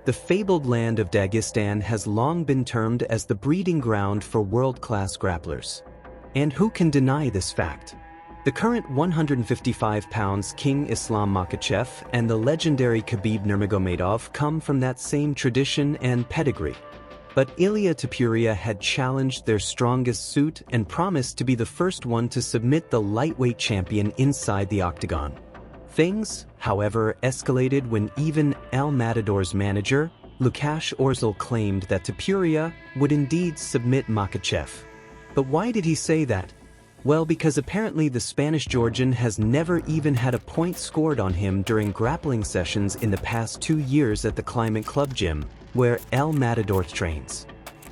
The fabled land of Dagestan has long been termed as the breeding ground for world-class grapplers. And who can deny this fact? The current 155 pounds King Islam Makhachev and the legendary Khabib Nurmagomedov come from that same tradition and pedigree. But Ilia Topuria had challenged their strongest suit and promised to be the first one to submit the lightweight champion inside the Octagon. Things, however, escalated when even El Matador's manager, Lukasz Orzel, claimed that Topuria would indeed submit Makhachev. But why did he say that? Well, because apparently the Spanish-Georgian has never even had a point scored on him during grappling sessions in the past 2 years at the Climent Club gym, where El Matador trains.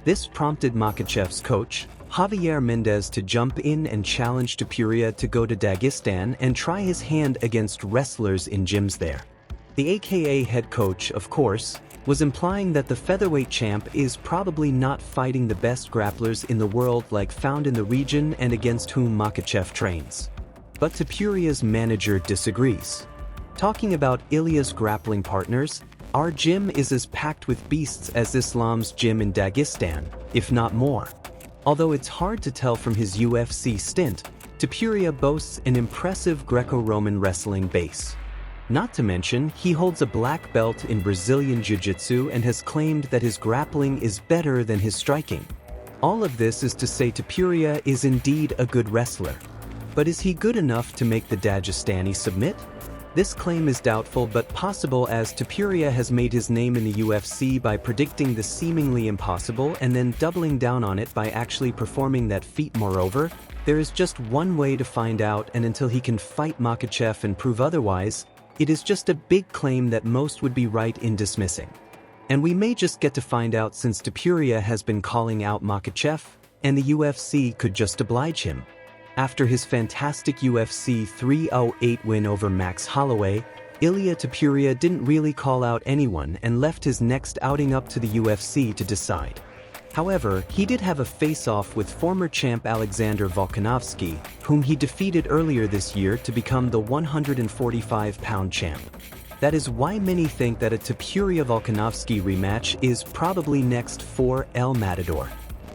This prompted Makhachev's coach, Javier Mendez, to jump in and challenge Topuria to go to Dagestan and try his hand against wrestlers in gyms there. The AKA head coach, of course, was implying that the featherweight champ is probably not fighting the best grapplers in the world like found in the region and against whom Makhachev trains. But Topuria's manager disagrees. Talking about Ilia's grappling partners, "Our gym is as packed with beasts as Islam's gym in Dagestan, if not more." Although it's hard to tell from his UFC stint, Topuria boasts an impressive Greco-Roman wrestling base. Not to mention, he holds a black belt in Brazilian Jiu-Jitsu and has claimed that his grappling is better than his striking. All of this is to say Topuria is indeed a good wrestler. But is he good enough to make the Dagestani submit? This claim is doubtful but possible, as Topuria has made his name in the UFC by predicting the seemingly impossible and then doubling down on it by actually performing that feat. Moreover, there is just one way to find out, and until he can fight Makhachev and prove otherwise, it is just a big claim that most would be right in dismissing. And we may just get to find out, since Topuria has been calling out Makhachev, and the UFC could just oblige him. After his fantastic UFC 308 win over Max Holloway, Ilia Topuria didn't really call out anyone and left his next outing up to the UFC to decide. However, he did have a face-off with former champ Alexander Volkanovski, whom he defeated earlier this year to become the 145-pound champ. That is why many think that a Topuria-Volkanovski rematch is probably next for El Matador.